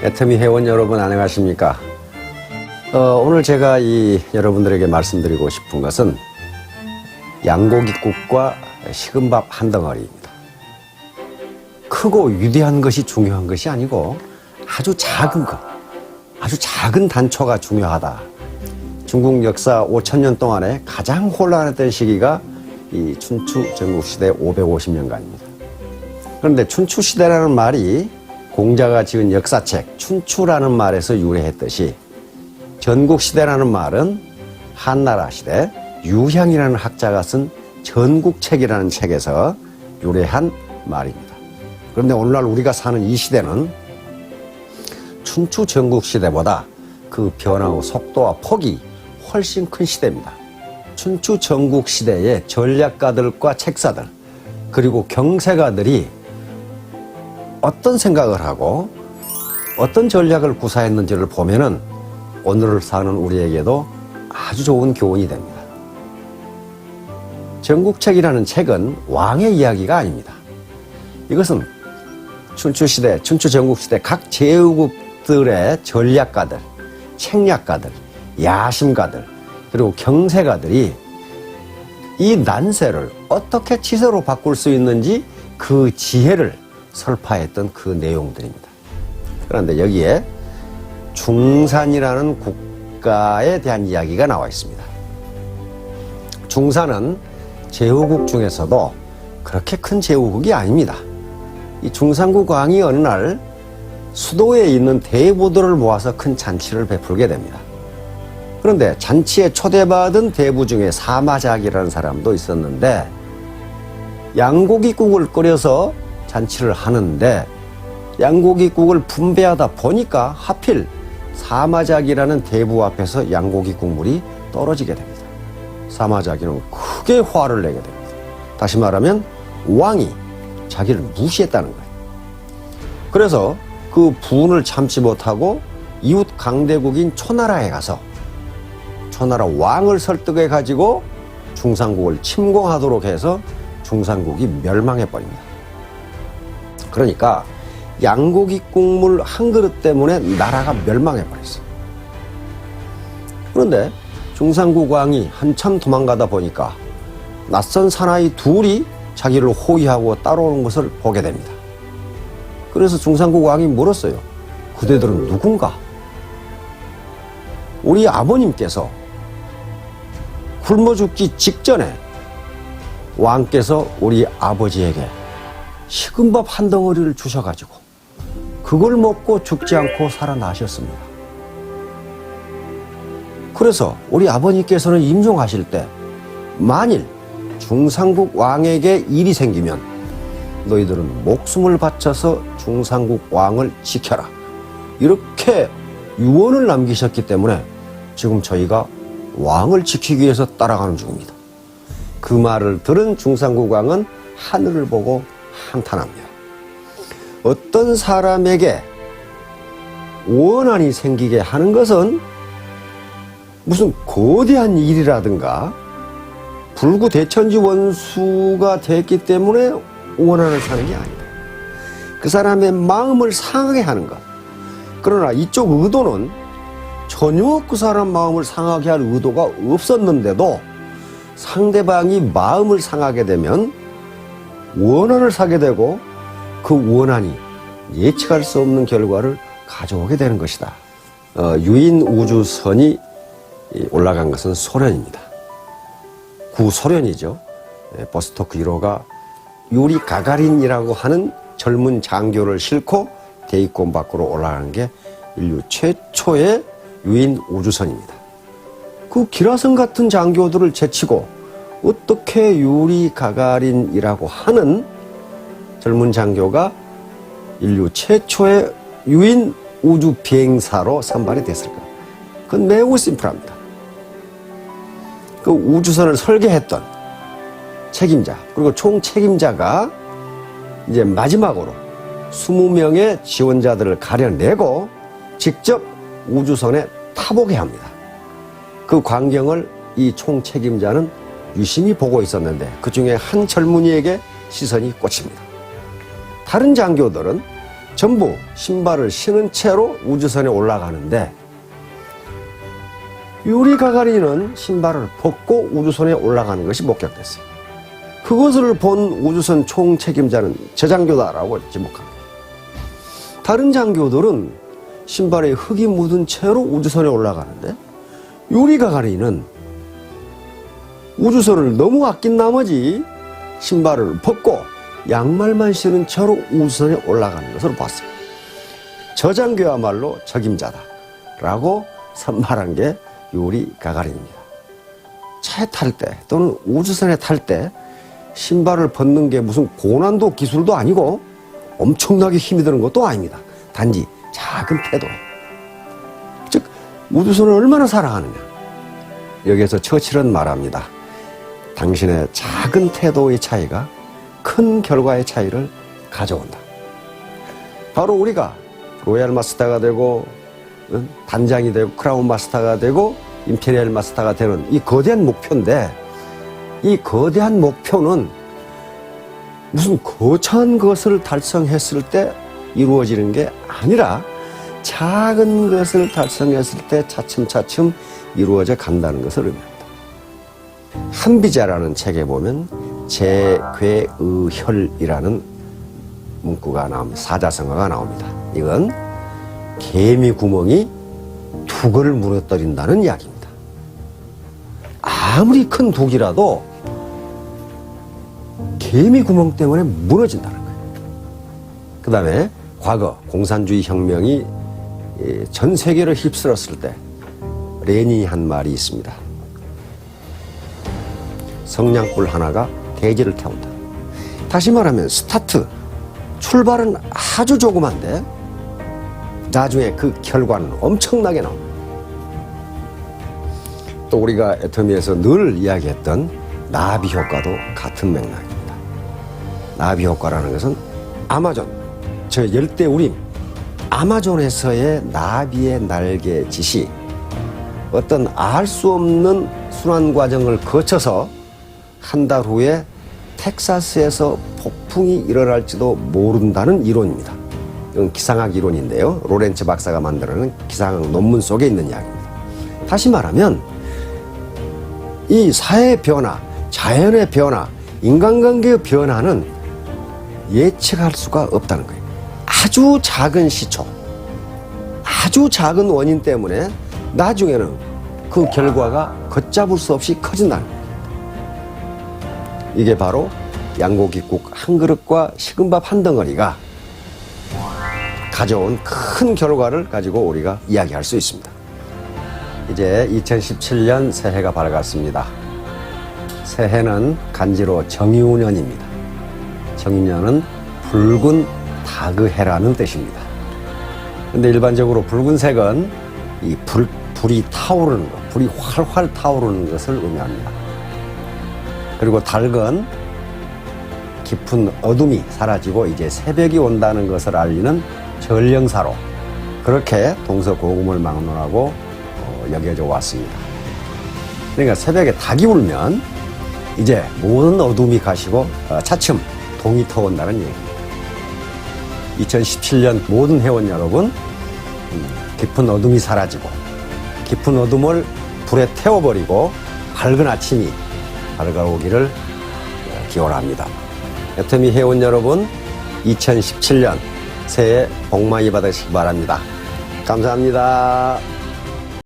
애터미 회원 여러분 안녕하십니까? 오늘 제가 여러분들에게 말씀드리고 싶은 것은 양고기국과 식은밥 한 덩어리입니다. 크고 위대한 것이 중요한 것이 아니고 아주 작은 것, 아주 작은 단초가 중요하다. 중국 역사 5,000년 동안에 가장 혼란했던 시기가 이 춘추 전국시대 550년간입니다. 그런데 춘추시대라는 말이 공자가 지은 역사책 춘추라는 말에서 유래했듯이 전국시대라는 말은 한나라 시대 유향이라는 학자가 쓴 전국책이라는 책에서 유래한 말입니다. 그런데 오늘날 우리가 사는 이 시대는 춘추 전국시대보다 그 변화의 속도와 폭이 훨씬 큰 시대입니다. 춘추 전국시대의 전략가들과 책사들 그리고 경세가들이 어떤 생각을 하고 어떤 전략을 구사했는지를 보면은 오늘을 사는 우리에게도 아주 좋은 교훈이 됩니다. 전국책이라는 책은 왕의 이야기가 아닙니다. 이것은 춘추시대, 춘추전국시대 각 제후국들의 전략가들, 책략가들, 야심가들, 그리고 경세가들이 이 난세를 어떻게 치세로 바꿀 수 있는지 그 지혜를 설파했던 그 내용들입니다. 그런데 여기에 중산이라는 국가에 대한 이야기가 나와 있습니다. 중산은 제후국 중에서도 그렇게 큰 제후국이 아닙니다. 이 중산국 왕이 어느 날 수도에 있는 대부들을 모아서 큰 잔치를 베풀게 됩니다. 그런데 잔치에 초대받은 대부 중에 사마작이라는 사람도 있었는데 양고기국을 끓여서 잔치를 하는데 양고기국을 분배하다 보니까 하필 사마작이라는 대부 앞에서 양고기 국물이 떨어지게 됩니다. 사마작이는 크게 화를 내게 됩니다. 다시 말하면 왕이 자기를 무시했다는 거예요. 그래서 그 분을 참지 못하고 이웃 강대국인 초나라에 가서 초나라 왕을 설득해 가지고 중산국을 침공하도록 해서 중산국이 멸망해 버립니다. 그러니까 양고기 국물 한 그릇 때문에 나라가 멸망해 버렸어요. 그런데 중산국 왕이 한참 도망가다 보니까 낯선 사나이 둘이 자기를 호위하고 따라오는 것을 보게 됩니다. 그래서 중산국 왕이 물었어요. 그대들은 누군가? 우리 아버님께서 굶어 죽기 직전에 왕께서 우리 아버지에게 식은밥 한 덩어리를 주셔가지고 그걸 먹고 죽지 않고 살아나셨습니다. 그래서 우리 아버님께서는 임종하실 때 만일 중산국 왕에게 일이 생기면 너희들은 목숨을 바쳐서 중산국 왕을 지켜라. 이렇게 유언을 남기셨기 때문에 지금 저희가 왕을 지키기 위해서 따라가는 중입니다. 그 말을 들은 중산국 왕은 하늘을 보고 한탄합니다. 어떤 사람에게 원한이 생기게 하는 것은 무슨 거대한 일이라든가 불구대천지 원수가 됐기 때문에 원한을 사는 게 아니다. 그 사람의 마음을 상하게 하는 것. 그러나 이쪽 의도는 전혀 그 사람 마음을 상하게 할 의도가 없었는데도 상대방이 마음을 상하게 되면 원한을 사게 되고 그 원한이 예측할 수 없는 결과를 가져오게 되는 것이다. 유인 우주선이 올라간 것은 소련입니다. 구소련이죠. 보스토크 1호가 유리 가가린이라고 하는 젊은 장교를 싣고 대기권 밖으로 올라가는 게 인류 최초의 유인 우주선입니다. 그 기라성 같은 장교들을 제치고 어떻게 유리 가가린이라고 하는 젊은 장교가 인류 최초의 유인 우주 비행사로 선발이 됐을까? 그건 매우 심플합니다. 그 우주선을 설계했던 책임자, 그리고 총 책임자가 이제 마지막으로 20명의 지원자들을 가려내고 직접 우주선에 타보게 합니다. 그 광경을 이 총 책임자는 유심히 보고 있었는데 그 중에 한 젊은이에게 시선이 꽂힙니다. 다른 장교들은 전부 신발을 신은 채로 우주선에 올라가는데 유리 가가린은 신발을 벗고 우주선에 올라가는 것이 목격됐어요. 그것을 본 우주선 총책임자는 저 장교다라고 지목합니다. 다른 장교들은 신발에 흙이 묻은 채로 우주선에 올라가는데 유리 가가린은 우주선을 너무 아낀 나머지 신발을 벗고 양말만 신은 채로 우주선에 올라가는 것으로 봤어요. 저 장교야말로 적임자다라고 선발한 게 유리 가가린입니다. 차에 탈 때 또는 우주선에 탈 때 신발을 벗는 게 무슨 고난도 기술도 아니고 엄청나게 힘이 드는 것도 아닙니다. 단지 작은 태도예요. 즉 우주선을 얼마나 사랑하느냐. 여기에서 처칠은 말합니다. 당신의 작은 태도의 차이가 큰 결과의 차이를 가져온다. 바로 우리가 로얄 마스터가 되고 단장이 되고 크라운 마스터가 되고 임페리얼 마스터가 되는 이 거대한 목표인데, 이 거대한 목표는 무슨 거창한 것을 달성했을 때 이루어지는 게 아니라 작은 것을 달성했을 때 차츰차츰 이루어져 간다는 것을 의미합니다. 한비자라는 책에 보면 제괴의혈이라는 문구가 나옵니다. 사자성어가 나옵니다. 이건 개미 구멍이 두개를 무너뜨린다는 이야기입니다. 아무리 큰 독이라도 개미 구멍 때문에 무너진다는 거예요. 그 다음에 과거 공산주의 혁명이 전 세계를 휩쓸었을 때 레닌이 한 말이 있습니다. 성냥불 하나가 대지를 태운다. 다시 말하면 스타트, 출발은 아주 조그만데 나중에 그 결과는 엄청나게 나옵니다. 또 우리가 애터미에서 늘 이야기했던 나비 효과도 같은 맥락입니다. 나비 효과라는 것은 아마존, 저 열대우림 아마존에서의 나비의 날개짓이 어떤 알 수 없는 순환 과정을 거쳐서 한 달 후에 텍사스에서 폭풍이 일어날지도 모른다는 이론입니다. 이건 기상학 이론인데요. 로렌츠 박사가 만들어낸 기상학 논문 속에 있는 이야기입니다. 다시 말하면 이 사회의 변화, 자연의 변화, 인간관계의 변화는 예측할 수가 없다는 거예요. 아주 작은 시초, 아주 작은 원인 때문에 나중에는 그 결과가 걷잡을 수 없이 커진다는 거예요. 이게 바로 양고기국 한 그릇과 식은밥 한 덩어리가 가져온 큰 결과를 가지고 우리가 이야기할 수 있습니다. 이제 2017년 새해가 밝았습니다. 새해는 간지로 정유년입니다. 정유년은 붉은 닭의 해라는 뜻입니다. 근데 일반적으로 붉은색은 이 불이 타오르는 것, 불이 활활 타오르는 것을 의미합니다. 그리고 닭은 깊은 어둠이 사라지고 이제 새벽이 온다는 것을 알리는 전령사로 그렇게 동서고금을 막론하고 여겨져 왔습니다. 그러니까 새벽에 닭이 울면 이제 모든 어둠이 가시고 차츰 동이 터온다는 얘기입니다. 2017년 모든 회원 여러분, 깊은 어둠이 사라지고 깊은 어둠을 불에 태워버리고 밝은 아침이 밝아오기를 기원합니다. 애터미 회원 여러분, 2017년 새해 복 많이 받으시기 바랍니다. 감사합니다.